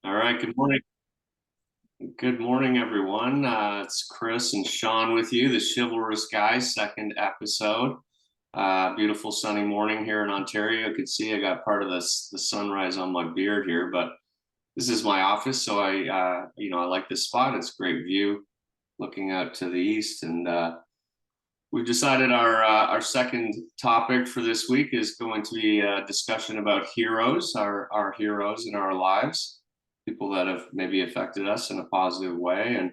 All right. Good morning. Good morning, everyone. It's Chris and Sean with you, the Chivalrous Guys, second episode. Beautiful sunny morning here in Ontario. You could see I got part of the sunrise on my beard here, but this is my office, so I like this spot. It's a great view, looking out to the east, and we've decided our second topic for this week is going to be a discussion about heroes, our heroes in our lives, people that have maybe affected us in a positive way. And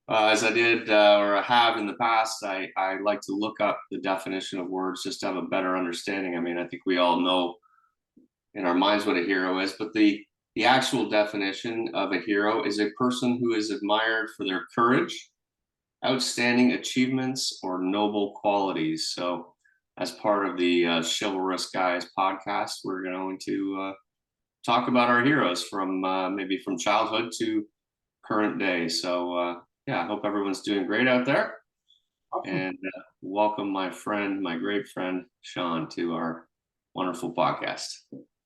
as I did or I have in the past, I like to look up the definition of words just to have a better understanding. I mean, I think we all know in our minds what a hero is, but the actual definition of a hero is a person who is admired for their courage, outstanding achievements, or noble qualities. So, as part of the Chivalrous Guys podcast, we're going to talk about our heroes from maybe from childhood to current day. So, yeah, I hope everyone's doing great out there. Awesome. And welcome my friend, my great friend, Sean, to our wonderful podcast.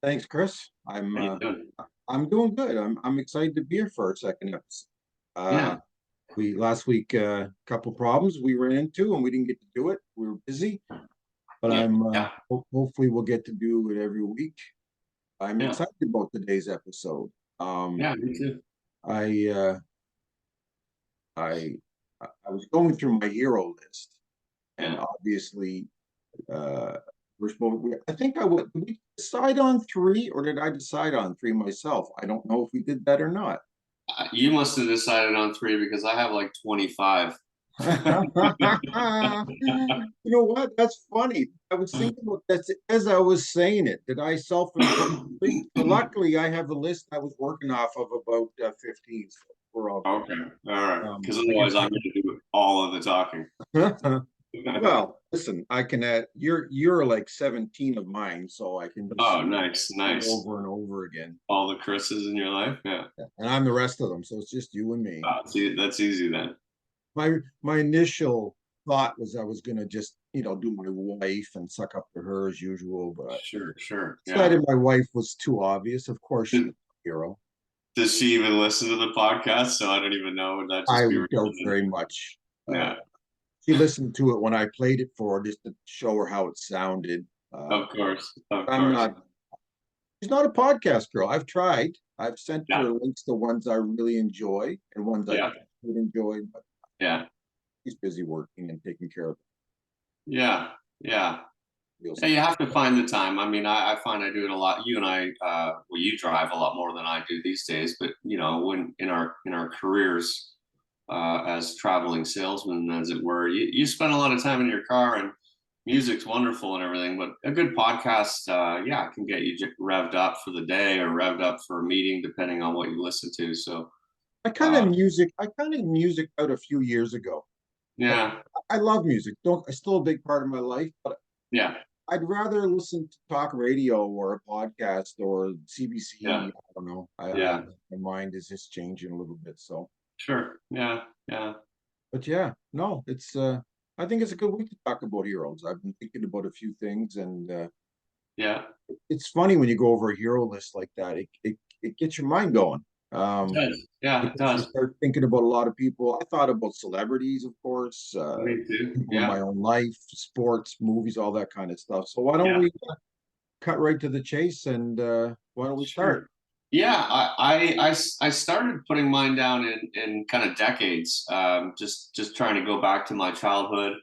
Thanks, Chris. How you doing? I'm doing good. I'm excited to be here for our second episode. Yeah. We last week couple problems we ran into and we didn't get to do it. We were busy, but Yeah. hopefully we'll get to do it every week. I'm Yeah. excited about today's episode. Yeah, me too. I uh, I I was going through my hero list, and Yeah. obviously we're supposed. I think I would. Did we decide on three, or did I decide on three myself? I don't know if we did that or not. You must have decided on three because I have like 25. You know what? That's funny. I was thinking about that as I was saying it. Did I self-impose three? So luckily, I have a list I was working off of about 15. So we're all Okay. All right. Because I guess otherwise, I'm going to do all of the talking. I can. Well, listen, I can add. You're like 17 of mine, so I can just Oh, nice, nice. over and over again. All the Chris's in your life. Yeah. And I'm the rest of them, so it's just you and me. See, that's easy then. My initial thought was I was gonna just do my wife and suck up to her as usual, but I Sure, sure. Yeah. decided my wife was too obvious. Of course, she's Did, a hero. does she even listen to the podcast? So I don't even know. Would that I just be would doubt very much. Yeah, She listened to it when I played it for her just to show her how it sounded. of course. Of I'm course. not. She's not a podcast girl. I've tried. I've sent Yeah. her links to ones I really enjoy and ones I Yeah. would enjoy, but Yeah. she's busy working and taking care of Yeah. Yeah. it. Yeah, you have to find the time. I mean, I find I do it a lot. You and I, well, you drive a lot more than I do these days. But when in our careers as traveling salesmen, as it were, you spend a lot of time in your car, and music's wonderful and everything. But a good podcast, yeah, can get you revved up for the day or revved up for a meeting, depending on what you listen to. So, uh, I kind of music out a few years ago. Like, yeah, I love music. Don't It's still a big part of my life, but yeah, I'd rather listen to talk radio or a podcast or yeah, CBC. I don't know. yeah, My mind is just changing a little bit. So, sure, yeah, yeah, but yeah, no, it's I think it's a good week to talk about heroes. I've been thinking about a few things, and yeah. it's funny when you go over a hero list like that. It gets your mind going. It Um, does. Yeah, it because you does. start thinking about a lot of people. I thought about celebrities, of course, Me too. people in Yeah, my own life, sports, movies, all that kind of stuff. So why don't yeah. we cut right to the chase and why don't we start? Sure. Yeah, I started putting mine down in kind of decades. Just trying to go back to my childhood.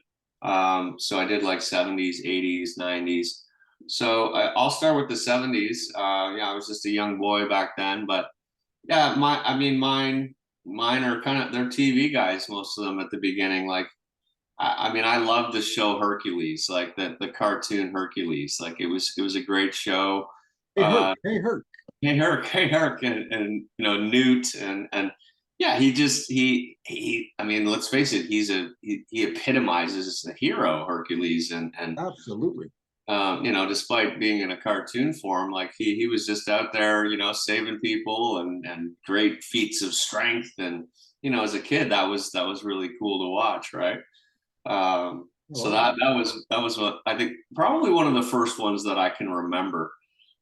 So I did like 70s, 80s, 90s. So I'll start with the 70s. Yeah, I was just a young boy back then, but yeah, I mean, mine are kind of they're TV guys, most of them at the beginning. Like, I mean, I love the show Hercules, like the cartoon Hercules. Like it was a great show. Hey, Herc. Uh, Hey, Herc. Hey Herc, and Newt, and yeah, he. I mean, let's face it, he epitomizes the hero Hercules, and Absolutely. despite being in a cartoon form, like he was just out there, saving people and great feats of strength, and as a kid, that was really cool to watch, right? So Oh, that was what I think probably one of the first ones that I can remember.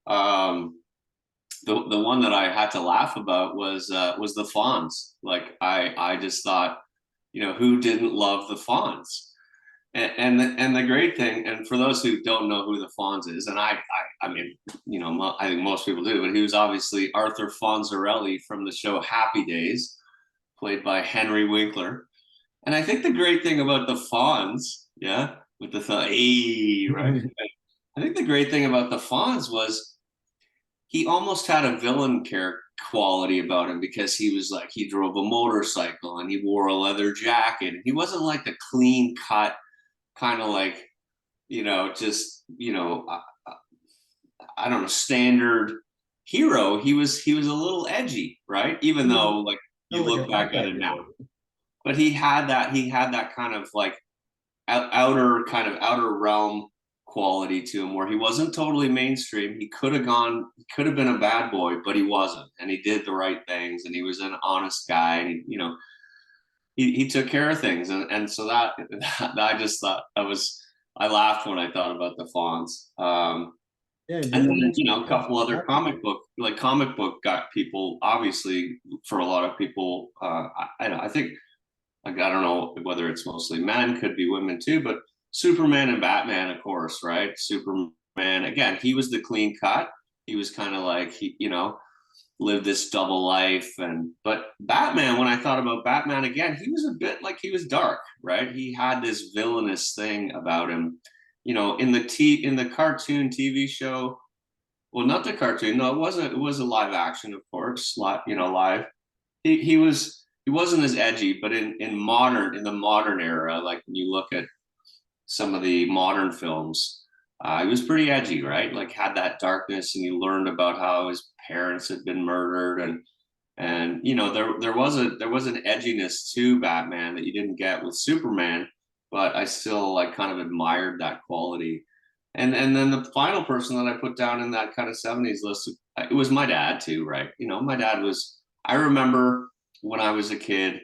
Um, the one that I had to laugh about was the Fonz. Like I just thought, who didn't love the Fonz? And the great thing, and for those who don't know who the Fonz is, and I mean, I think most people do, but he was obviously Arthur Fonzarelli from the show Happy Days, played by Henry Winkler. And I think the great thing about the Fonz, yeah, with the hey, right. I think the great thing about the Fonz was he almost had a villain character quality about him because he was like he drove a motorcycle and he wore a leather jacket. He wasn't like the clean cut kind of like just I don't know standard hero. He was a little edgy, right? Even though like you Like look a back at it now, but he had that kind of like outer realm quality to him where he wasn't totally mainstream. He could have been a bad boy, but he wasn't, and he did the right things, and he was an honest guy, and he took care of things, and so that I just thought I laughed when I thought about the Fonz. Yeah, And you're then a couple other comic book got people obviously for a lot of people. I think like I don't know whether it's mostly men, could be women too, but Superman and Batman, of course, right? Superman again, he was the clean cut. He was kind of like he lived this double life, but Batman, when I thought about Batman again, he was a bit like he was dark, right? He had this villainous thing about him. In the cartoon TV show, well, not the cartoon, no, it was a live action, of course, live. He wasn't as edgy, but in the modern era, like when you look at some of the modern films, he was pretty edgy, right? Like had that darkness, and you learned about how his parents had been murdered, and there was an edginess to Batman that you didn't get with Superman, but I still like kind of admired that quality. And then the final person that I put down in that kind of 70s list, it was my dad too, right? My dad was. I remember when I was a kid,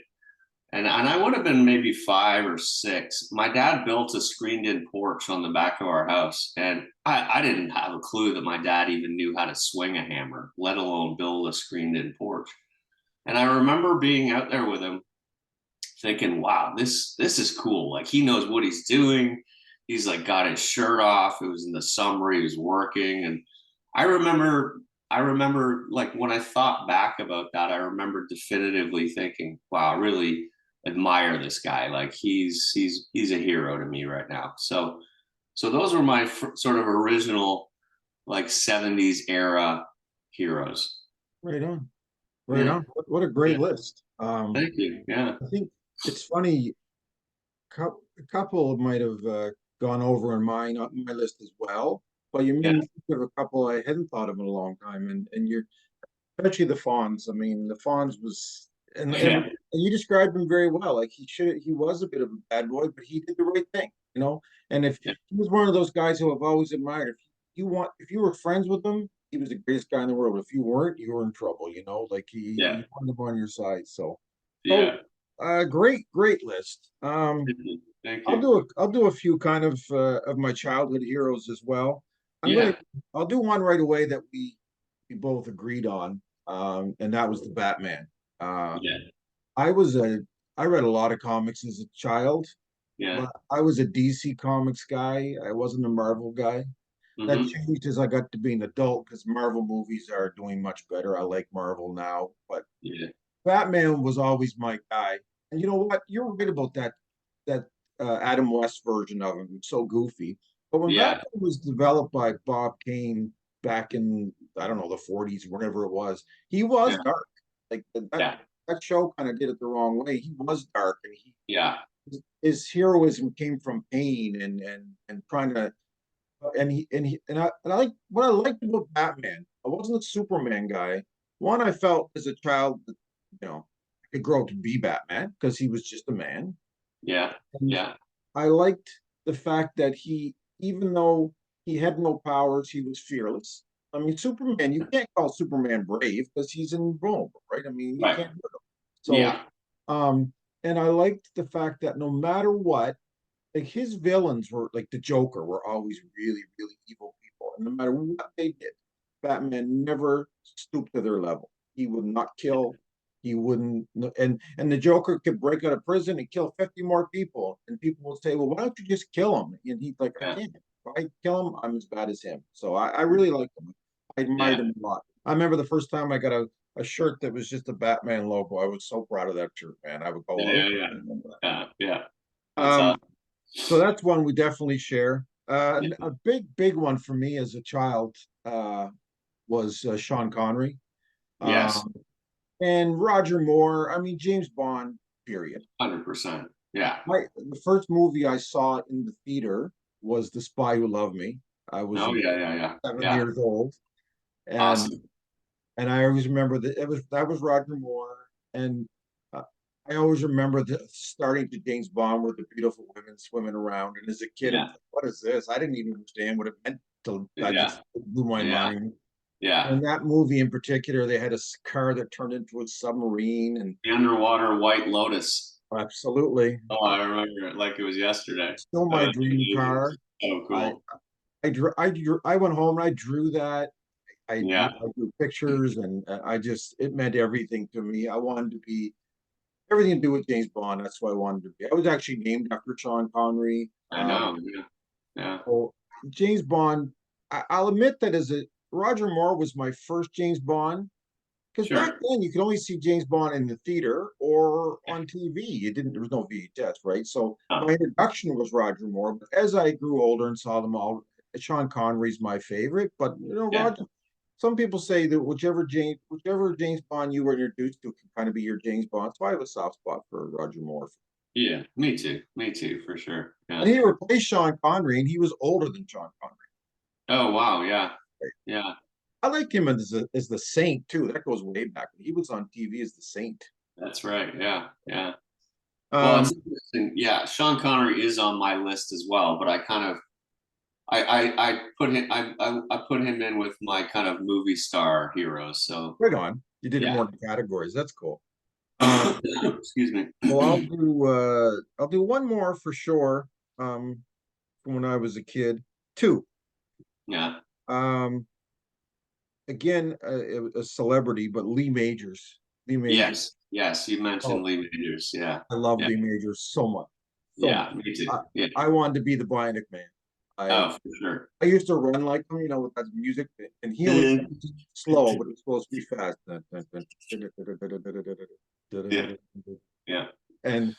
and I would have been maybe 5 or 6. My dad built a screened-in porch on the back of our house, and I didn't have a clue that my dad even knew how to swing a hammer, let alone build a screened-in porch. And I remember being out there with him, thinking, "Wow, this is cool. Like he knows what he's doing. He's like got his shirt off. It was in the summer. He was working, and I remember I remember like when I thought back about that, I remember definitively thinking, wow, I really admire this guy. Like he's a hero to me right now. So those were my sort of original like 70s era heroes. right on, right Yeah. on. What a great Yeah. list. Thank you. Yeah. I think it's funny. A couple might have gone over on my list as well, but you made Yeah. me think of a couple I hadn't thought of in a long time, and you're especially the Fonz. I mean, the Fonz was, and Yeah. you described him very well. Like he was a bit of a bad boy, but he did the right thing, you know. And if Yeah. he was one of those guys who I've always admired, if you were friends with him, he was the greatest guy in the world. If you weren't, you were in trouble, you know. Like Yeah. you wanted him on your side. So, Yeah. great list. Thank I'll you. do a few kind of my childhood heroes as well. I'm gonna Yeah. I'll do one right away that we both agreed on, and that was the Batman. Uh, Yeah. I was a I read a lot of comics as a child, Yeah. but I was a DC Comics guy. I wasn't a Marvel guy. That Hmm. changed as I got to be an adult because Marvel movies are doing much better. I like Marvel now, but Yeah. Batman was always my guy. And you know what? You're right about that Adam West version of him. It's so goofy. But when Yeah. Batman was developed by Bob Kane back in I don't know the 40s, whenever it was, he was Yeah. dark. Like Yeah. that show kind of did it the wrong way. He was dark, and Yeah. his heroism came from pain and trying to and I like what I liked about Batman. I wasn't a Superman guy. One, I felt as a child that I could grow up to be Batman because he was just a man. Yeah. And Yeah. I liked the fact that even though he had no powers, he was fearless. I mean, Superman, you can't call Superman brave because he's invulnerable, right? I mean, you Right. can't hurt him. So, Yeah. and I liked the fact that no matter what, like his villains were like the Joker were always really, really evil people. And no matter what they did, Batman never stooped to their level. He would not kill. He wouldn't, and the Joker could break out of prison and kill 50 more people, and people will say, "Well, why don't you just kill him?" And he's like, "I Yeah. can't. If I kill him, I'm as bad as him." So I really liked him. I admired Yeah. him a lot. I remember the first time I got a shirt that was just a Batman logo. I was so proud of that shirt, man. I would go Yeah. out. Yeah. Yeah. Yeah. That's Um, awesome. so that's one we definitely share. Yeah. A big one for me as a child was Sean Connery. Yes. Um, and Roger Moore. I mean, James Bond, period. 100%. Yeah. The first movie I saw in the theater was The Spy Who Loved Me. I was Oh yeah. Yeah. Yeah. 7 years old, and Awesome. I always remember that was Roger Moore, and uh, I always remember the starting to James Bond with the beautiful women swimming around. And as a kid, it Yeah. was like, what is this? I didn't even understand what it meant till I Yeah. just blew my Yeah. mind. Yeah. And that movie in particular, they had a car that turned into a submarine, and The underwater White Lotus. absolutely, Oh, I remember it like it was yesterday. still That my was dream amazing. car. So I cool. I went home and I drew that. Yeah. I drew pictures, and I just it meant everything to me. I wanted to be everything to do with James Bond. That's what I wanted to be. I was actually named after Sean Connery. I know. Yeah. Yeah. So James Bond, I'll admit that as a Roger Moore was my first James Bond because back Sure. then you could only see James Bond in the theater or on TV. You didn't there was no VHS, right? So my Huh. introduction was Roger Moore. But as I grew older and saw them all, Sean Connery's my favorite. But Yeah. Roger. Some people say that whichever James Bond you were introduced to can kind of be your James Bond. So I have a soft spot for Roger Moore. Yeah. Me too. Me too, for sure. And Yeah. he replaced Sean Connery, and he was older than Sean Connery. Oh wow. Yeah. Yeah. I like him as the Saint too. That goes way back. He was on TV as the Saint. That's right. Yeah. Yeah. Well, Um, it's interesting. Yeah. Sean Connery is on my list as well, but I kind of I put him I put him in with my kind of movie star heroes. So right on. You did it yeah. more in categories. That's cool. Um, Excuse me. well, I'll do one more for sure. From when I was a kid. Two. Yeah. Um, again, a celebrity, but Lee Majors. Lee Majors. Yes. Yes. You mentioned Oh, Lee Majors. Yeah. I love Yeah. Lee Majors so much, so much. Yeah. Me too. I, Yeah. I wanted to be the Bionic Man. I Oh, for sure. I used to run like him, with that music, and he was Mhm. slow, but it was supposed to be fast. Yeah. Yeah. And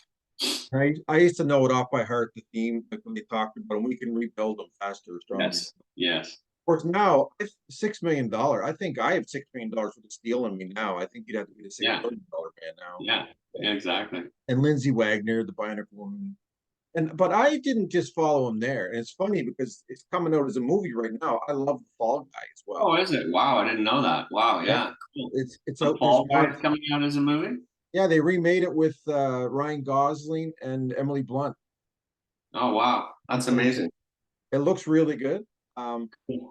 I used to know it off by heart, the theme, like when they talked about them, we can rebuild them faster, stronger. Yes. Yes. Of course, now it's $6 million. I think I have $6 million for the steel in me now. I think you'd have to be the six Yeah. billion dollar man now. Yeah. Yeah. Exactly. And Lindsay Wagner, the Bionic Woman. But I didn't just follow him there. And it's funny because it's coming out as a movie right now. I love the Fall Guy as well. Oh, is it? Wow. I didn't know that. Wow. Yeah. Yeah. Cool. It's The out. There's Fall Guy one. is coming out as a movie. Yeah, they remade it with Ryan Gosling and Emily Blunt. Oh, wow. That's And amazing. it looks really good. And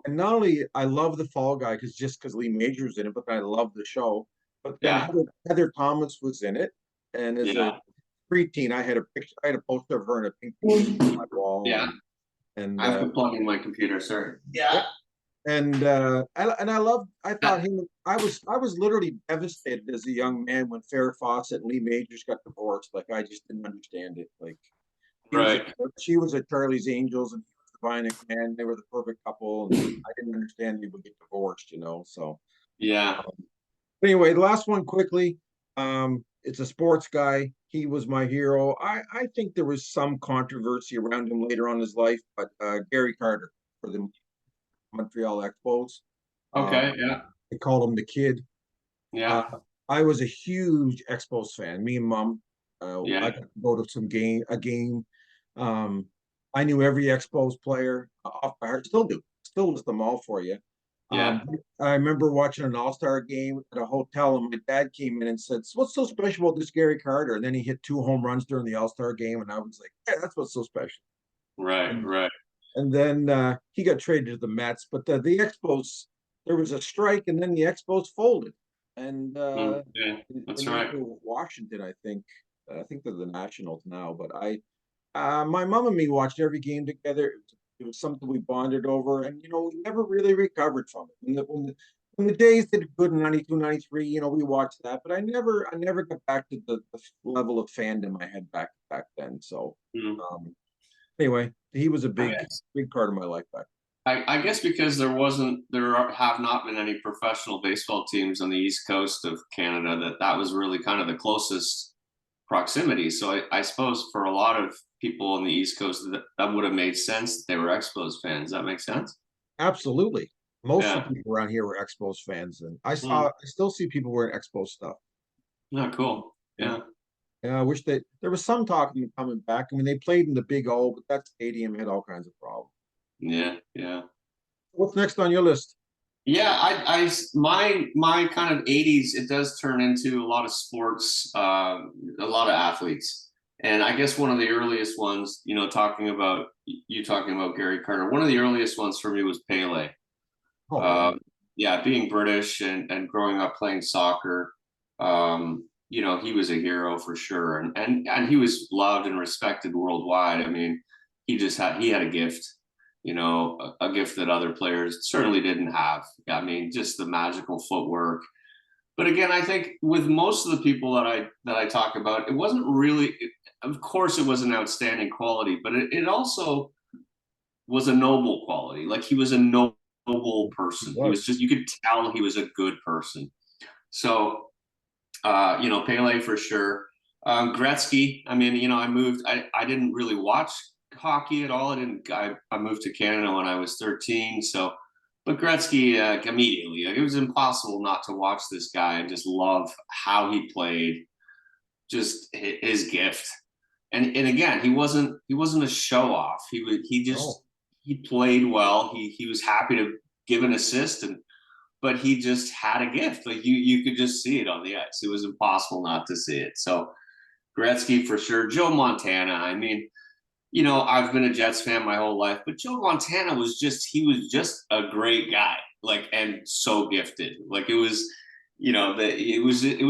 not only I love the Fall Guy because Lee Majors in it, but I love the show. But then Yeah. Heather Thomas was in it, and as a Yeah. preteen, I had a poster of her in a pink bikini on my wall, Yeah. and I have to plug in my computer, sir. yeah, Yeah. I loved. I thought him. I was literally devastated as a young man when Farrah Fawcett and Lee Majors got divorced. Like I just didn't understand it. Like he was a Right. she was a Charlie's Angels and he was the Bionic Man. They were the perfect couple, and I didn't understand they would get divorced. So Yeah. anyway, the last one quickly. It's a sports guy. He was my hero. I think there was some controversy around him later on in his life, but Gary Carter for the Montreal Expos. Okay. Um, Yeah. they called him the kid. Uh, Yeah. I was a huge Expos fan. Me and mom, I Yeah. got to go to a game. Um, I knew every Expos player off by heart. Still do. Still list them all for you. Um, Yeah. I remember watching an All-Star game at a hotel, and my dad came in and said, "What's so special about this Gary Carter?" And then he hit 2 home runs during the All-Star game, and I was like, "Yeah, that's what's so special." Right. And Right. then he got traded to the Mets. But the Expos, there was a strike, and then the Expos folded, and Yeah. and That's went right. to Washington. I think. I think they're the Nationals now. But my mom and me watched every game together. It was something we bonded over, and we never really recovered from it. When the days did good in 92, 93, we watched that, but I never got back to the level of fandom I had back then. So Mm. um, anyway, he was a I big guess. big part of my life back. I guess because have not been any professional baseball teams on the east coast of Canada, that was really kind of the closest proximity. So I suppose for a lot of people on the east coast, that would have made sense that they were Expos fans. Does that make sense? Absolutely. Most of Yeah. the people around here were Expos fans, and I Mm. saw I still see people wearing Expos stuff. Yeah, cool. Yeah. Yeah. Yeah, I wish that there was some talk of them coming back. I mean, they played in the Big O, but that stadium had all kinds of problems. Yeah. Yeah. What's next on your list? Yeah, my kind of 80s, it does turn into a lot of sports, a lot of athletes. And I guess one of the earliest ones, talking about Gary Carter, one of the earliest ones for me was Pele. Oh yeah. Um, yeah, being British and growing up playing soccer, he was a hero for sure. And he was loved and respected worldwide. I mean, he had a gift, a gift that other players certainly didn't have. I mean, just the magical footwork. But again, I think with most of the people that I talk about, it wasn't really. Of course, it was an outstanding quality, but it also was a noble quality. Like he was a noble He person. He was was. just, you could tell he was a good person. So, Pele for sure. Gretzky. I mean, I didn't really watch hockey at all. I moved to Canada when I was 13. So, but Gretzky, immediately, like, it was impossible not to watch this guy and just love how he played, just his gift. And again, he wasn't a show off. No. He played well. He was happy to give an assist, but he just had a gift. Like you could just see it on the ice. It was impossible not to see it. So Gretzky for sure. Joe Montana. I mean, I've been a Jets fan my whole life, but Joe Montana he was just a great guy, like, and so gifted. Like it was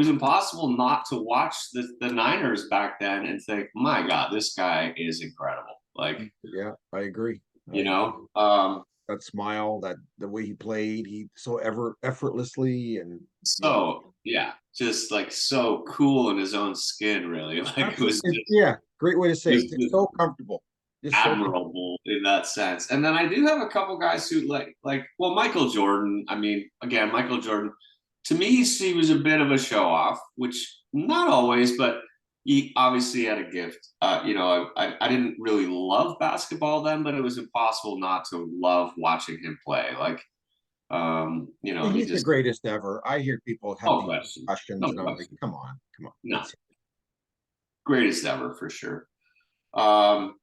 impossible not to watch the Niners back then and think, my God, this guy is incredible. Like, Yeah, I agree. I you agree. know, That smile, that the way he played, he so effortlessly and so yeah, just like so cool in his own skin, really. Like absolutely. Yeah, great way to it say was it. Just just so comfortable. Just so comfortable. admirable in that sense. And then I do have a couple guys who well, Michael Jordan. I mean, again, Michael Jordan, to me, he was a bit of a show off, which not always, but he obviously had a gift. I didn't really love basketball then, but it was impossible not to love watching him play. Like, he He's the just, greatest ever. I hear people have no these question, questions, no and I'm like, question, come on, come on. no, greatest ever for sure. Um,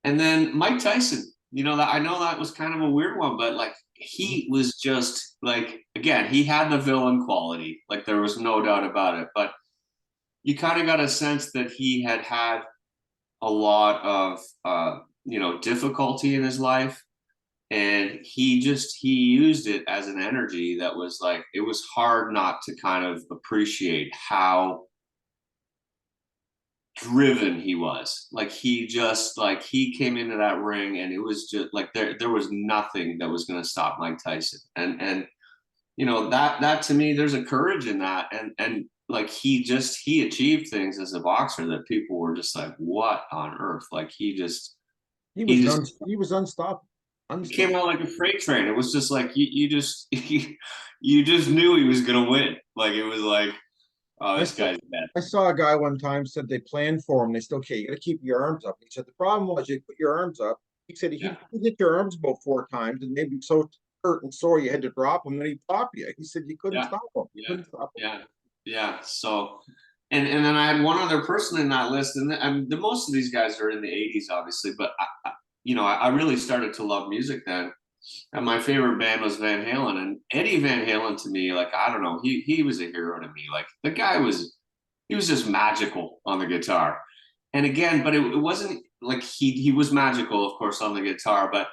And then Mike Tyson, that I know that was kind of a weird one, but like he was just like, again, he had the villain quality, like there was no doubt about it. But you kind of got a sense that he had a lot of difficulty in his life, and he used it as an energy that was like, it was hard not to kind of appreciate how driven he was. Like he came into that ring and it was just like there was nothing that was going to stop Mike Tyson. And that to me, there's a courage in that. And like he achieved things as a boxer that people were just like, what on earth? Like he just He was unstoppable. he came Unstoppable. out like a freight train. It was just like you just you just knew he was gonna win. Like it was like, oh, I this saw guy's dead. I saw a guy one time said they planned for him. They said, okay, you got to keep your arms up. He said the problem was you put your arms up. He said if Yeah, you hit your arms about 4 times and maybe so hurt and sore you had to drop him, then he'd pop you. He said you couldn't yeah, stop him. You yeah, couldn't stop him. yeah, yeah. So, and then I had one other person in that list, and the most of these guys are in the '80s, obviously. But I really started to love music then, and my favorite band was Van Halen, and Eddie Van Halen to me, like I don't know, he was a hero to me. Like the guy he was just magical on the guitar, and again, but it wasn't like he was magical, of course, on the guitar, but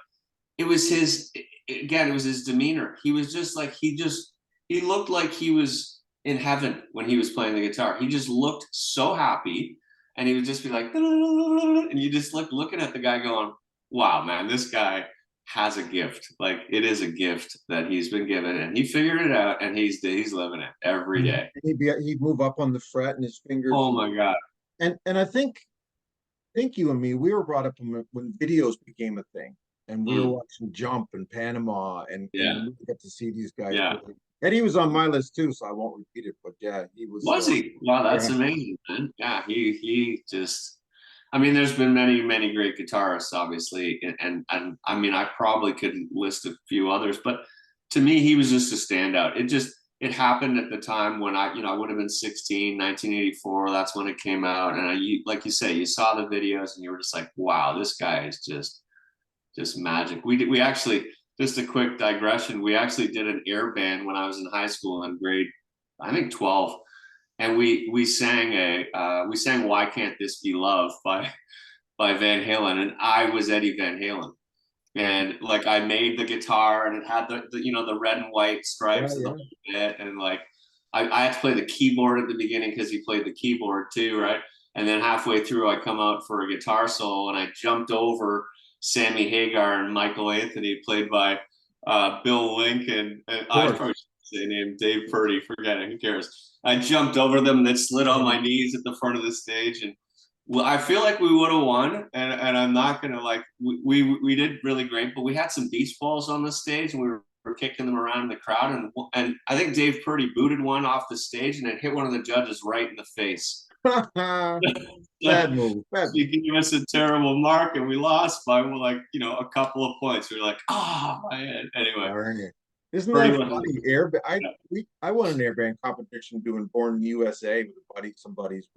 it was it was his demeanor. He was just like he looked like he was in heaven when he was playing the guitar. He just looked so happy, and he would just be like, and you just looking at the guy going, wow, man, this guy has a gift. Like it is a gift that he's been given, and he figured it out, and he's living it every And day. he'd move up on the fret and his fingers, Oh my God. and I think you and me, we were brought up when videos became a thing, and we were Mm, watching Jump in Panama, and yeah, we got to see these guys yeah. play. Eddie was on my list too, so I won't repeat it. But yeah, he was. Was he? Wow, that's Yeah, amazing, man. Yeah, he just. I mean, there's been many great guitarists, obviously, and I mean, I probably could list a few others, but to me, he was just a standout. It happened at the time when I would have been 16, 1984. That's when it came out, and like you say, you saw the videos, and you were just like, wow, this guy is just magic. We actually, just a quick digression. We actually did an air band when I was in high school in grade, I think 12, and we sang "Why Can't This Be Love" by Van Halen, and I was Eddie Van Halen. And like I made the guitar, and it had the red and white yeah, stripes and the yeah. whole bit, and like I had to play the keyboard at the beginning because he played the keyboard too, right? And then halfway through, I come out for a guitar solo, and I jumped over Sammy Hagar and Michael Anthony, played by Bill Lincoln. And Of I course. probably should say name Dave Purdy. Forget it. Who cares? I jumped over them and then slid on Yeah. my knees at the front of the stage, and well, I feel like we would have won, and I'm not gonna like we did really great, but we had some beach balls on the stage, and we were kicking them around in the crowd, and I think Dave Purdy booted one off the stage, and it hit one of the judges right in the face. Bad move. Bad move. She gave us a terrible mark, and we lost by like a couple of points. We were like, oh my head. Anyway, Darn it. Isn't Purdy that was funny? I won an airband competition doing Born in the USA with some buddies,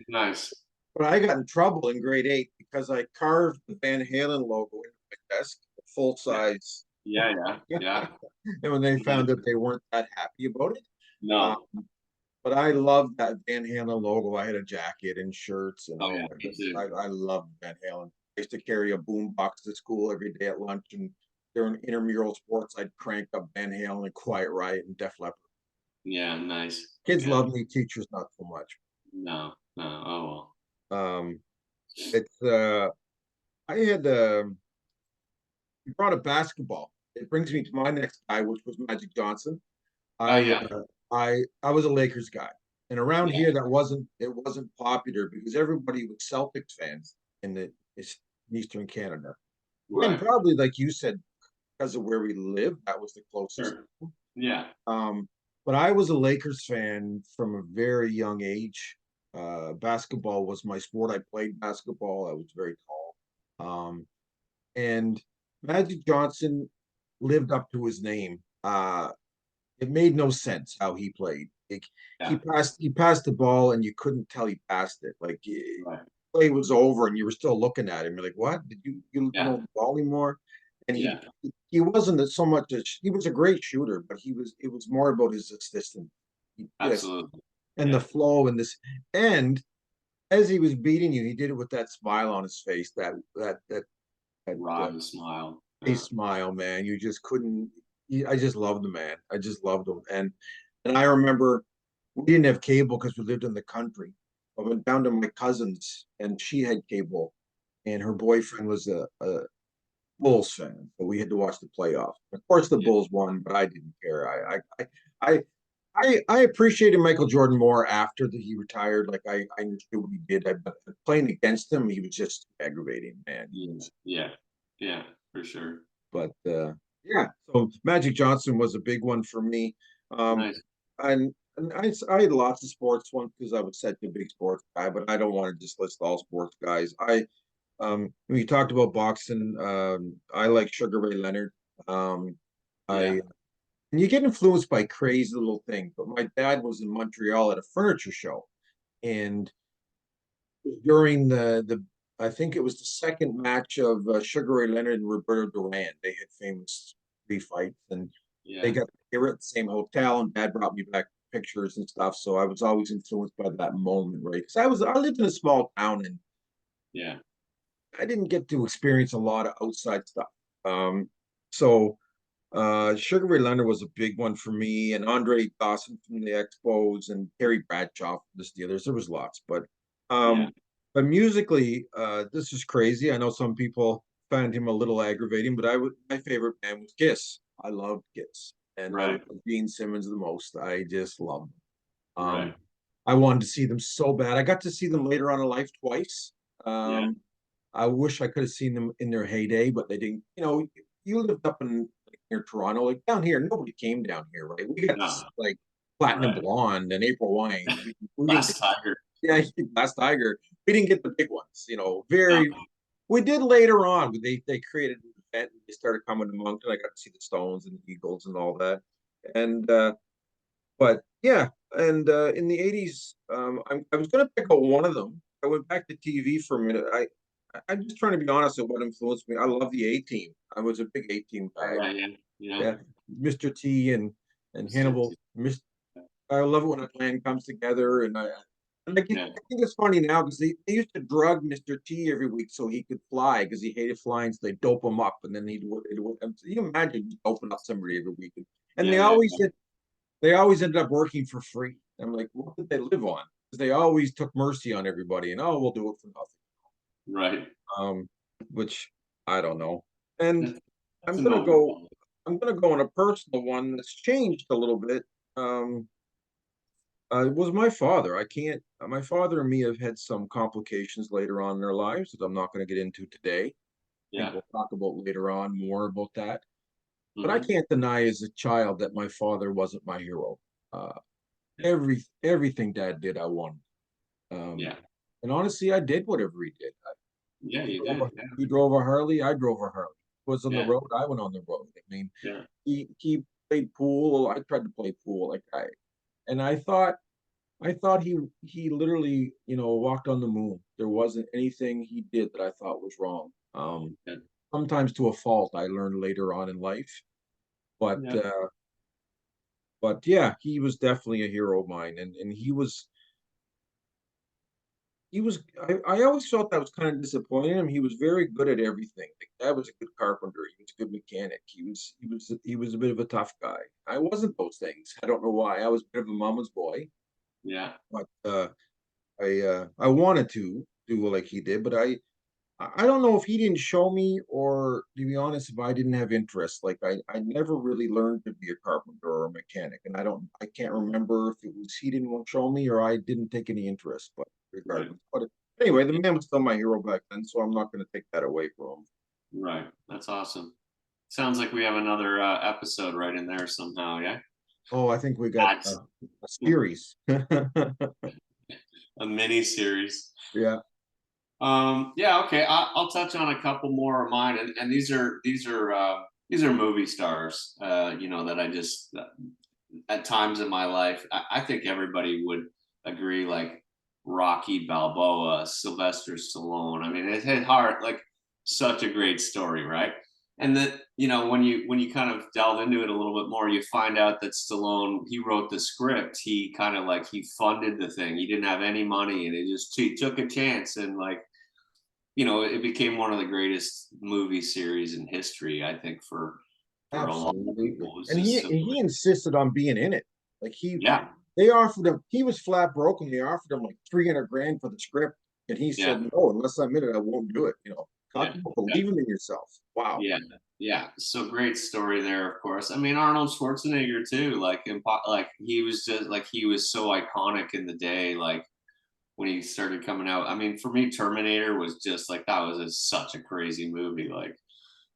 nice. but I got in trouble in grade 8 because I carved the Van Halen logo into my desk, full Yeah, size. yeah, yeah, yeah. And when they Nice. found out, they weren't that happy about it. Um, No. but I loved that Van Halen logo. I had a jacket and shirts, and Oh oh yeah, my me goodness, too. I loved Van Halen. I used to carry a boom box to school every day at lunch, and during intramural sports, I'd crank up Van Halen and Quiet Riot and Def Leppard. Yeah, nice. Kids Yeah. love me, teachers not so much. No, no. Oh well. Um, it's I had you brought up basketball. It brings me to my next guy, which was Magic Johnson. Oh I yeah, I was a Lakers guy, and around yeah, here it wasn't popular because everybody was Celtics fans in the Eastern Canada. And right. probably like you said, because of where we live, that was the closest. Sure. Yeah, Um, but I was a Lakers fan from a very young age. Basketball was my sport. I played basketball. I was very tall. And Magic Johnson lived up to his name. It made no sense how he played. yeah, He passed the ball and you couldn't tell he passed it. Like right. play was over and you were still looking at him. You're like, what? Did you Yeah, know the ball anymore? And yeah, he wasn't so much he was a great shooter, but it was more about his assistant. Yes, absolutely. and the Yeah, flow and this and as he was beating you, he did it with that smile on his face, that Rod smile. a smile, man. You just couldn't. I just loved the man. I just loved him, and I remember we didn't have cable because we lived in the country. I went down to my cousin's, and she had cable, and her boyfriend was a Bulls fan, but we had to watch the playoffs. Of course, the Yeah, Bulls won, but I didn't care. I, I appreciated Michael Jordan more after that he retired. Like I understood what he did. But playing against him, he was just aggravating, man. yeah, yeah, yeah, for sure. But yeah, so Magic Johnson was a big one for me. Um, Nice. and I had lots of sports ones because I was such a big sports guy, but I don't want to just list all sports guys. We talked about boxing. I like Sugar Ray Leonard. Yeah, I and you get influenced by crazy little things. But my dad was in Montreal at a furniture show, and during the I think it was the second match of Sugar Ray Leonard and Roberto Duran. They had famous three fights, and yeah, they were at the same hotel. And Dad brought me back pictures and stuff, so I was always influenced by that moment, right? Because I lived in a small town, and yeah, I didn't get to experience a lot of outside stuff. So Sugar Ray Leonard was a big one for me, and Andre Dawson from the Expos, and Terry Bradshaw from the Steelers. There was lots, yeah, um, but musically, this is crazy. I know some people found him a little aggravating, but my favorite band was Kiss. I loved Kiss, and I Right. loved Gene Simmons the most. I just loved them. Right. I wanted to see them so bad. I got to see them later on in life twice. Yeah. Um, I wish I could have seen them in their heyday, but they didn't. You lived up in near Toronto, like down here. Nobody came down here, right? We got to see, No. like Platinum Right. Blonde and April Wine. We didn't Last get, Tiger. yeah, Last Tiger. We didn't get the big ones. No. Very. We did later on. They created an event. And they started coming to Moncton. I got to see the Stones and the Eagles and all that. And but yeah, and in the '80s, I was going to pick out one of them. I went back to TV for a minute. I'm just trying to be honest with what influenced me. I love the A Team. I was a big A Team Oh, guy. yeah. Yeah. Yeah. Yeah, Mr. T and Mr. Hannibal. T. I love it when a plan comes together, I Yeah. think it's funny now because they used to drug Mr. T every week so he could fly because he hated flying. So they dope him up, and then you imagine doping up somebody every week, and Yeah. Yeah. they always ended up working for free. I'm like, what did they live on? Because they always took mercy on everybody, and we'll do it for nothing. Right. Um, which I don't know. And That's, that's I'm a gonna noble go. quality. I'm gonna go on a personal one that's changed a little bit. Um, it was my father. I can't. My father and me have had some complications later on in our lives that I'm not going to get into today. I think Yeah. we'll talk about later on more about that. But I Hmm. can't deny as a child that my father wasn't my hero. Uh, everything Dad did, I wanted. Um, Yeah. and honestly, I did whatever he did. Yeah. You did. Yeah. He drove a Harley, I drove a Harley. He was on the Yeah. road, I went on the road. I mean, Yeah. he played pool. I tried to play pool, and I thought he literally, walked on the moon. There wasn't anything he did that I thought was wrong. Yeah. Sometimes to a fault, I learned later on in life. But Yeah. yeah, he was definitely a hero of mine, and he was I always felt that was kind of disappointing him. He was very good at everything. Like that was a good carpenter. He was a good mechanic. He was a bit of a tough guy. I wasn't those things. I don't know why. I was a bit of a mama's boy, Yeah. but I wanted to do like he did, but I don't know if he didn't show me, or to be honest, if I didn't have interest. Like I never really learned to be a carpenter or a mechanic, and I can't remember if it was he didn't want to show me or I didn't take any interest. But Right. regardless, anyway, the man was still my hero back then, so I'm not going to take that away from him. Right. That's awesome. Sounds like we have another episode right in there somehow. Yeah. Oh, I think we got That's a series. a mini series. Yeah. Yeah, okay. I'll touch on a couple more of mine, and these are movie stars. That I just at times in my life, I think everybody would agree. Like Rocky Balboa, Sylvester Stallone. I mean, it hit hard. Like such a great story, right? And that when you kind of delve into it a little bit more, you find out that Stallone, he wrote the script. He kind of like he funded the thing. He didn't have any money, and he took a chance, and like it became one of the greatest movie series in history. I think for a lot of Absolutely. people, it was And just he simply insisted on being in it. Like yeah, they offered him, he was flat broke and they offered him like 300 grand for the script. And he yeah, said, no, unless I'm in it, I won't do it. Talk yeah, about yeah, believing in yourself. Wow. yeah, yeah. So great story there, of course. I mean Arnold Schwarzenegger too. Like he was just like he was so iconic in the day. Like when he started coming out. I mean, for me, Terminator was just like that was such a crazy movie. Like I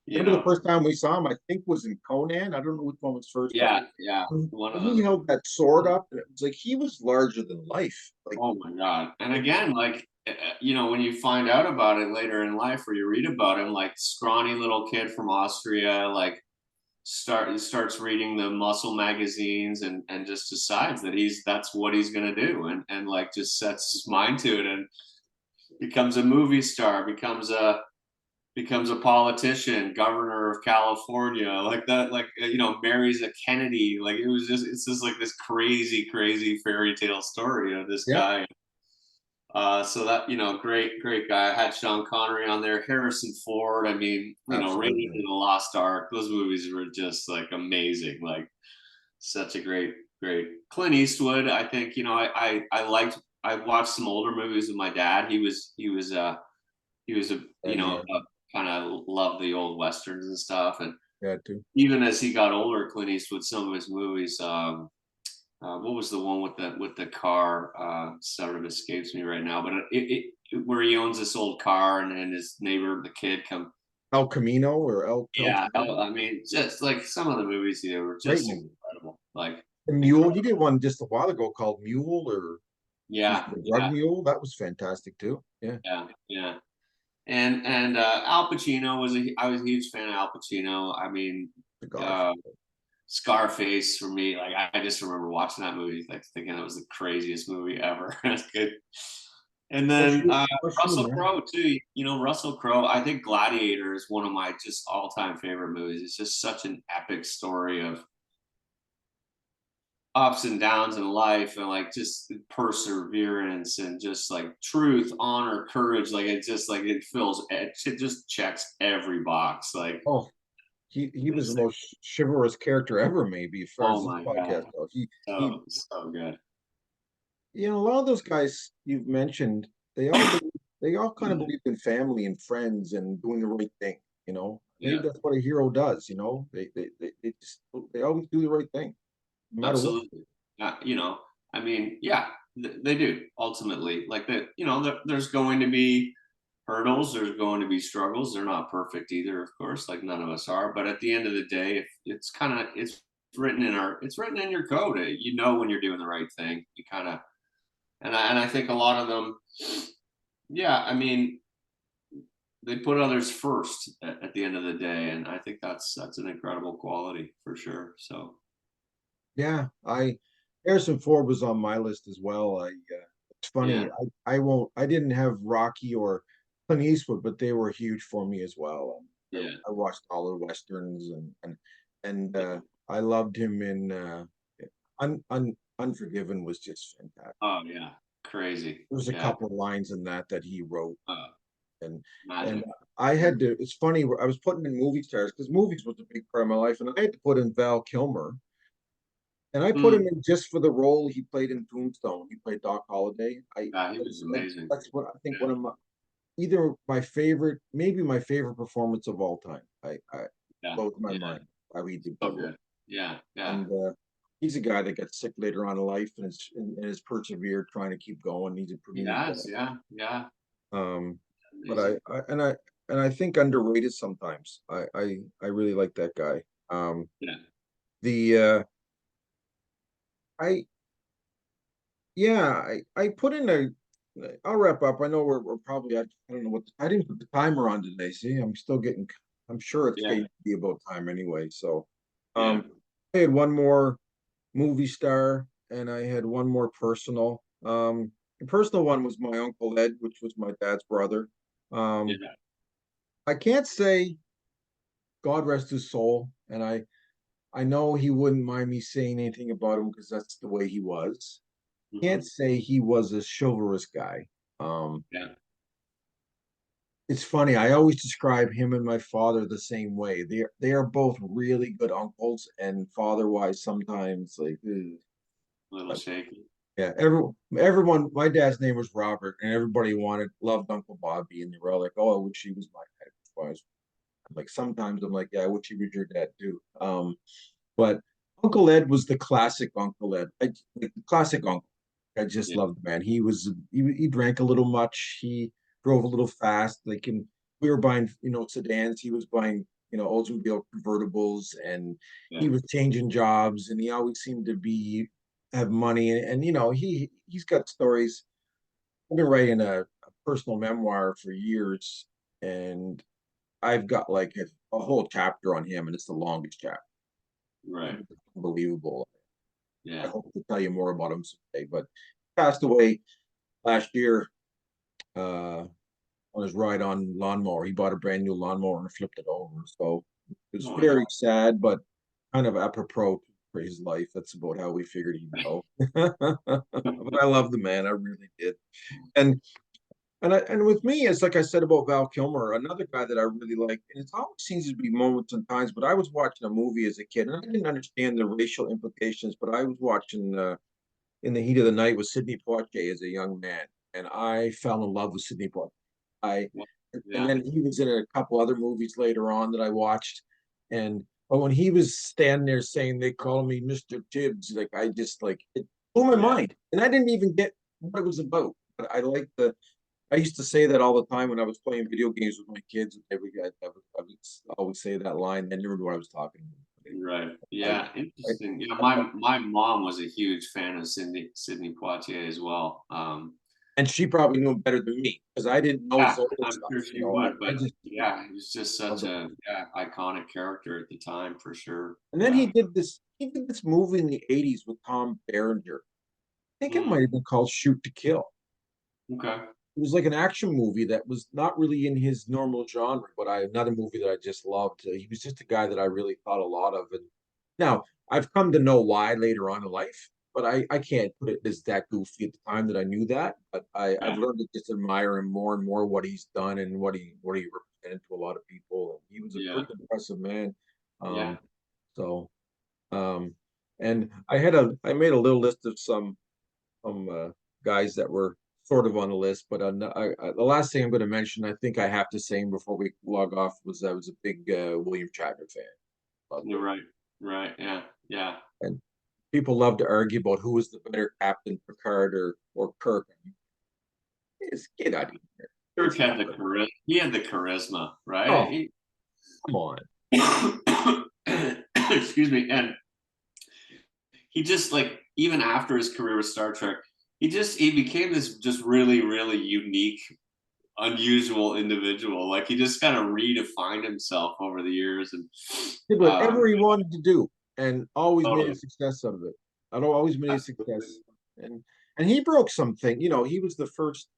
you remember the know, first time we saw him, I think was in Conan. I don't know which one was first, but yeah, yeah. One of he them. held that sword up and it was like he was larger than life. Oh my God. And Like, again, like, when you find out about it later in life or you read about him, like scrawny little kid from Austria, like starts reading the muscle magazines and just decides that that's what he's going to do. And like just sets his mind to it and becomes a movie star, becomes a politician, governor of California, like that, like, marries a Kennedy. Like it's just like this crazy, crazy fairy tale story of this yeah, guy. So that great guy. I had Sean Connery on there, Harrison Ford. I mean, Raiders of absolutely. the Lost Ark. Those movies were just like amazing. Like such a great Clint Eastwood. I think I liked. I watched some older movies with my dad. He was a And yeah, kind of loved the old westerns and stuff. And Yeah, too. even as he got older, Clint Eastwood, some of his movies. What was the one with the car? Sort of escapes me right now, but where he owns this old car and his neighbor, the kid, come. El Camino or El Yeah, Camino. I mean, just like some of the movies he did were Great just movie. incredible. Like And Mule, he incredible. did one just a while ago called Mule, or he's Yeah, the drug yeah, mule. That was fantastic too. Yeah. yeah, yeah. And Al Pacino I was a huge fan of Al Pacino. I mean, The Godfather. uh, Scarface for me, like I just remember watching that movie, like thinking it was the craziest movie ever. That's good. And then For sure, Russell man. Crowe too. You know, Russell Crowe. I think Gladiator is one of my just all-time favorite movies. It's just such an epic story of ups and downs in life and like just perseverance and just like truth, honor, courage. Like it just like it just checks every box. Like Oh, he was the it's like, most chivalrous character ever, maybe, as far as oh this my podcast god, goes. He, so good. a lot of those guys you've mentioned, they all believe, they all kind of believe in family and friends and doing the right thing. Maybe Yeah, that's what a hero does. They always do the right thing, no matter what. absolutely. You know, I mean, yeah, they do ultimately. Like that, you know, there's going to be hurdles. There's going to be struggles. They're not perfect either, of course, like none of us are. But at the end of the day, if it's it's written in your code. You know when you're doing the right thing. You kind of and I think a lot of them, yeah. I mean, they put others first at the end of the day, and I think that's an incredible quality for sure. So Yeah, Harrison Ford was on my list as well. It's funny. yeah, I didn't have Rocky or Clint Eastwood, but they were huge for me as well. yeah, I watched all the westerns and yeah. I loved him in Unforgiven was just fantastic. Oh yeah, crazy. There's a Yeah, couple of lines in that he wrote, uh, and and magic. I had to. It's funny. I was putting in movie stars because movies was a big part of my life, and I had to put in Val Kilmer. And I put him Mm, in just for the role he played in Tombstone. He played Doc Holliday. yeah, he was amazing. That's what I think Yeah, one of my either my favorite, maybe my favorite performance of all time. I yeah, blows my yeah. mind how he did So that role. good. Yeah, yeah. And he's a guy that got sick later on in life and has persevered, trying to keep going. He's a He premium has. guy. Yeah, yeah. Um, but Amazing. I think underrated sometimes. I really like that guy. Yeah, The I Yeah, I put in a. I'll wrap up. I know we're probably. I don't know what I didn't put the timer on today. See, I'm still getting. I'm sure it's yeah, going to be about time anyway. So, yeah, I had one more movie star, and I had one more personal. The personal one was my Uncle Ed, which was my dad's brother. Um, yeah. I can't say God rest his soul, and I know he wouldn't mind me saying anything about him because that's the way he was. Can't Hmm. say he was a chivalrous guy. Um, Yeah, it's funny. I always describe him and my father the same way. They are both really good uncles, and father wise, sometimes like, ugh. a little But shaky. yeah, everyone. My dad's name was Robert, and everybody loved Uncle Bobby, and they were all like, "Oh, I wish he was my dad." Like sometimes I'm like, "Yeah, I wish he was your dad too." But Uncle Ed was the classic Uncle Ed. Like the classic uncle. I just Yeah, loved the man. He drank a little much. He drove a little fast. We were buying sedans. He was buying Oldsmobile convertibles, and yeah, he was changing jobs. And he always seemed to be have money. And he's got stories. I've been writing a personal memoir for years, and I've got like a whole chapter on him, and it's the longest chapter. right. It's unbelievable. I Yeah. hope to tell you more about him someday. But he passed away last year on his ride on lawnmower. He bought a brand new lawnmower and flipped it over. So it was Oh yeah. very sad, but kind of apropos for his life. That's about how we figured he'd go. But I love the man. I really did. And and with me, it's like I said about Val Kilmer, another guy that I really like. And it always seems to be moments and times. But I was watching a movie as a kid, and I didn't understand the racial implications. But I was watching In the Heat of the Night with Sidney Poitier as a young man, and I fell in love with Sidney Poitier. I What? And Yeah. then he was in a couple other movies later on that I watched. And but when he was standing there saying they call me Mr. Tibbs, like I just like it blew my Yeah. mind. And I didn't even get what it was about. But I like the I used to say that all the time when I was playing video games with my kids. Every guy I would always say that line. I never knew what I was talking about. Right. I, Yeah. Interesting. Yeah. I, My mom was a huge fan of Sidney Poitier as well. and she probably knew him better than me because I didn't know Yeah, Zorro I'm stuff. sure You she know, would, I but just yeah, he was just loved such him. a iconic character at the time for sure. And then Yeah. he did this movie in the 80s with Tom Berenger. I think it might Mm, have been called Shoot to Kill. okay. It was like an action movie that was not really in his normal genre, but another movie that I just loved. He was just a guy that I really thought a lot of. And now I've come to know why later on in life, but I can't put it as that goofy at the time that I knew that. But I've Yeah. learned to just admire him more and more what he's done and what he represented to a lot of people. And he was a Yeah. pretty impressive man. Yeah. Um, so um, and I made a little list of some guys that were sort of on the list, but the last thing I'm going to mention, I think I have to say before we log off, was I was a big William Shatner fan. Loved You're him. right. Right. Yeah. Yeah. And people love to argue about who was the better captain, Picard or Kirk. Just get out of here. Kirk It's had not. the charisma. He had the charisma, right? Oh, come on. Excuse me. And he just like even after his career with Star Trek, he became this just really unique, unusual individual. Like he just kind of redefined himself over the years, and Did whatever he wanted to do and always made a totally, success of it. I don't always made a absolutely, success. And he broke something. You know, he was the first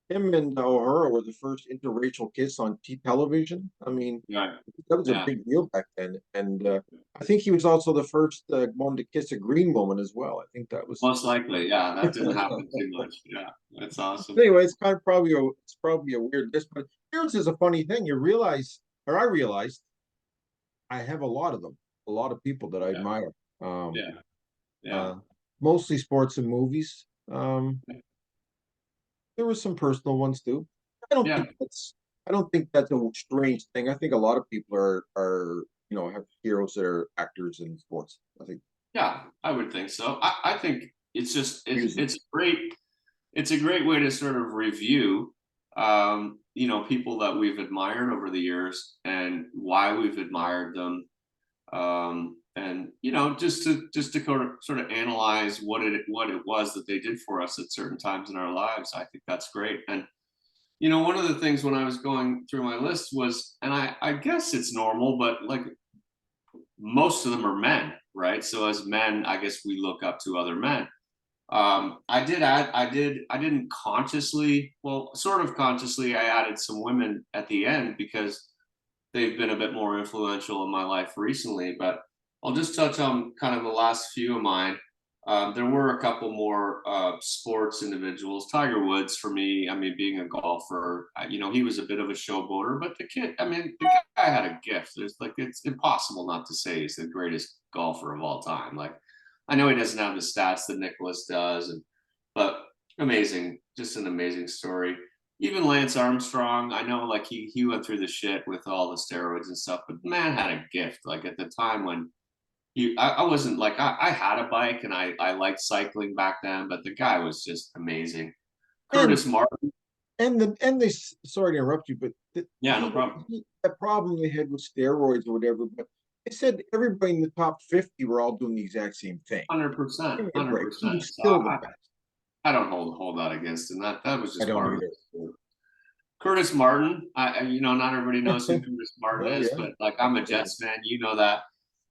him and O'Hara were the first interracial kiss on television. I mean, right, that was a yeah, big deal back then. And I think he was also the first one to kiss a green woman as well. I think that was. most likely, yeah. That didn't happen too much. Yeah, that's awesome. Anyway, it's kind of probably a weird list, but here's is a funny thing. You realize, or I realized, I have a lot of them, a lot of people that I Yeah, admire. Um, yeah, yeah, uh, Mostly sports and movies. There were some personal ones too. I don't yeah. think that's I don't think that's a strange thing. I think a lot of people are have heroes that are actors in sports. I think Yeah, I would think so. I think it's just music. it's a great way to sort of review people that we've admired over the years and why we've admired them. And just to sort of analyze what it was that they did for us at certain times in our lives. I think that's great. And one of the things when I was going through my list was, and I guess it's normal, but like most of them are men, right? So as men, I guess we look up to other men. I didn't consciously, well, sort of consciously, I added some women at the end because they've been a bit more influential in my life recently. But I'll just touch on kind of the last few of mine. There were a couple more sports individuals. Tiger Woods, for me, I mean, being a golfer, he was a bit of a showboater, but the guy had a gift. There's like, it's impossible not to say he's the greatest golfer of all time. Like, I know he doesn't have the stats that Nicholas does, but amazing, just an amazing story. Even Lance Armstrong, I know like he went through the shit with all the steroids and stuff, but man had a gift. Like at the time when I wasn't like I had a bike and I liked cycling back then, but the guy was just amazing. And Curtis Martin, they sorry to interrupt you, but yeah, no problem. the problem they had with steroids or whatever, but they said everybody in the top 50 were all doing the exact same thing. 100%, Give me a hundred break. He percent. was So still the best. I don't hold that against him. That was I just don't part of either. it. Curtis Martin, not everybody knows who Curtis Martin Oh is, yeah, but like I'm a absolutely. Jets fan, you know that.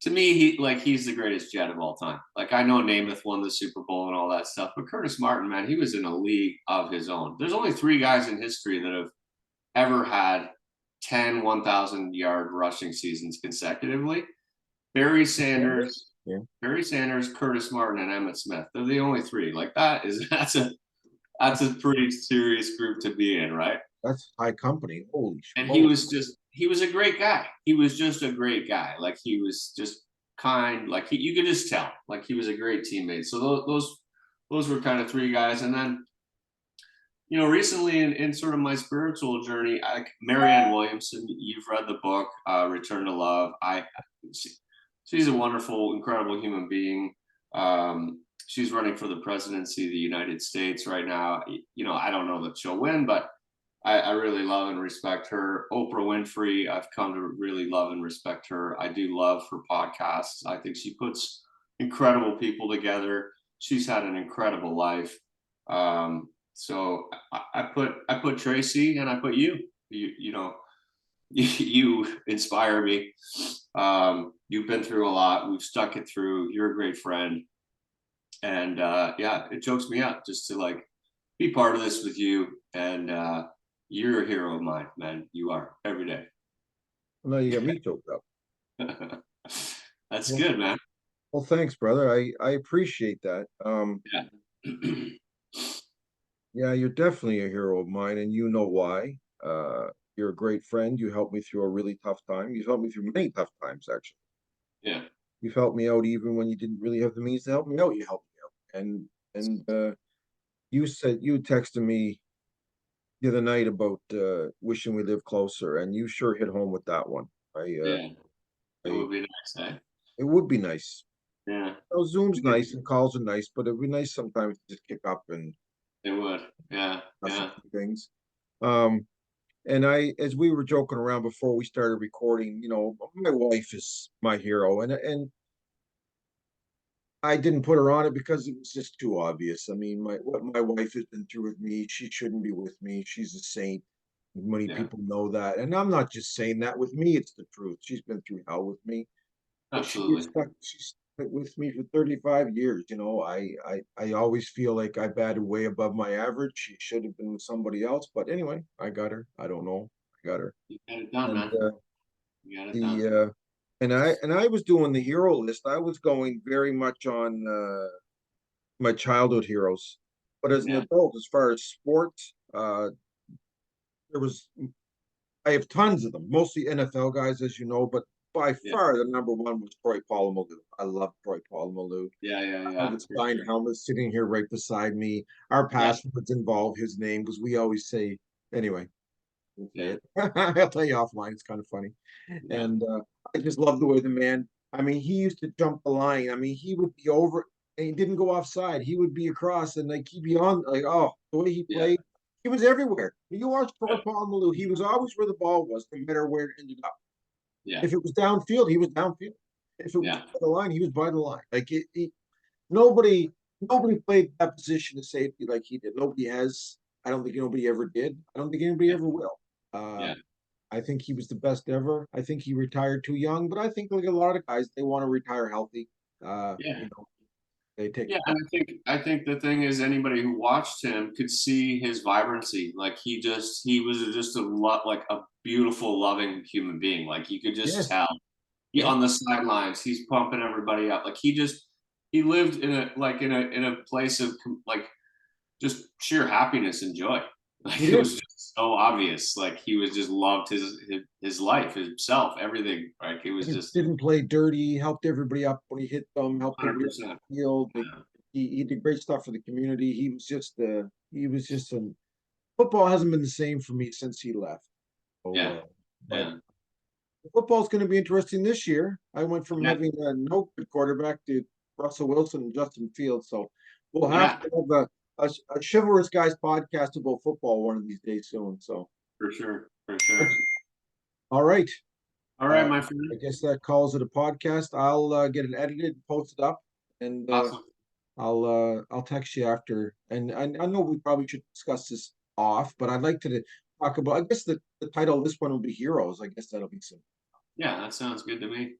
To me, he's the greatest Jet of all time. Like I know Namath won the Super Bowl and all that stuff, but Curtis Martin, man, he was in a league of his own. There's only three guys in history that have ever had 10 1,000-yard rushing seasons consecutively. Barry Sanders? Sanders, Yeah. Barry Sanders, Curtis Martin, and Emmett Smith. They're the only three. Like that's a pretty serious group to be in, right? That's high company. Holy And smokes. he was a great guy. He was just a great guy. Like he was just kind, like you could just tell, like he was a great teammate. So those were kind of three guys. And then, recently in sort of my spiritual journey, Marianne Williamson, you've read the book, Return to Love. She, she's a wonderful, incredible human being. She's running for the presidency of the United States right now. I don't know that she'll win, but I really love and respect her. Oprah Winfrey, I've come to really love and respect her. I do love her podcasts. I think she puts incredible people together. She's had an incredible life. So I put Tracy and I put you. You inspire me. You've been through a lot. We've stuck it through. You're a great friend, and yeah, it chokes me up just to like be part of this with you. And you're a hero of mine, man. You are every day. Well, now you got me choked up. That's Well, good, man. well, thanks, brother. I appreciate that. Yeah. Yeah, you're definitely a hero of mine, and you know why. You're a great friend. You helped me through a really tough time. You've helped me through many tough times, actually. Yeah. You've helped me out even when you didn't really have the means to help me out. You helped me out. And you said you texted me the other night about wishing we lived closer, and you sure hit home with that one. I Yeah. It I would be nice, eh? it would be nice. Yeah. Zoom's nice and calls are nice, but it'd be nice sometimes to just kick up and It would. Yeah. discuss a Yeah. few things. Um, and as we were joking around before we started recording, my wife is my hero, and I didn't put her on it because it was just too obvious. I mean, what my wife has been through with me, she shouldn't be with me. She's a saint. Many Yeah. people know that, and I'm not just saying that. With me, it's the truth. She's been through hell with me, but Absolutely. she's stuck with me for 35 years. I always feel like I batted way above my average. She should have been with somebody else, but anyway, I got her. I don't know. I got her. You got it done, And man. You got it done. the and I was doing the hero list. I was going very much on my childhood heroes. But as an Yeah. adult, as far as sports, there was I have tons of them, mostly NFL guys, as you know, but by Yeah. far the number one was Troy Polamalu. I love Troy Polamalu. Yeah. Yeah. I have Yeah. a For signed sure. helmet sitting here right beside me. Our Yeah. passwords involve his name because we always say, anyway, we'll say Yeah. it. I'll tell you offline. It's kind of funny. Yeah. And I just love the way the man, I mean, he used to jump the line. I mean, he would be over and he didn't go offside. He would be across and like he'd be on, like, oh, the way he Yeah. played, he was everywhere. You watch Troy Yeah. Polamalu, he was always where the ball was, no matter where it ended up. Yeah. If it was downfield, he was downfield. If it was Yeah. by the line, he was by the line. Like nobody, nobody played that position of safety like he did. Nobody has. I don't think nobody ever did. I don't think anybody Yeah. ever will. Uh, Yeah. I think he was the best ever. I think he retired too young, but I think like a lot of guys, they want to retire healthy. Yeah. They take Yeah, and I think the thing is anybody who watched him could see his vibrancy. Like he was just a lot like a beautiful, loving human being. Like you could just yes, tell. He yeah, on the sidelines, he's pumping everybody up. Like he lived in a place of like just sheer happiness and joy. he Like it did. was just so obvious. Like he was just loved his life, himself, everything. Like it was just Didn't play dirty. Helped everybody up when he hit them. Helped everybody up 100%. the field. Like, Yeah. he did great stuff for the community. He was just a football hasn't been the same for me since he left. So, Yeah. but Yeah. football's going to be interesting this year. I went from Yeah. having a no good quarterback to Russell Wilson and Justin Fields. So we'll have Yeah. to have a chivalrous guys podcast about football one of these days soon. So, For sure. For sure. all right. All right, Uh, my friend. I guess that calls it a podcast. I'll get it edited, posted up, and Awesome. I'll text you after. And I know we probably should discuss this off, but I'd like to talk about. I guess the title of this one will be Heroes. I guess that'll be some. Yeah, that sounds good to me.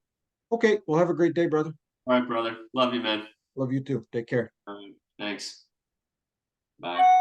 Okay. Well, have a great day, brother. All right, brother. Love you, man. Love you too. Take care. All right. Thanks. Bye.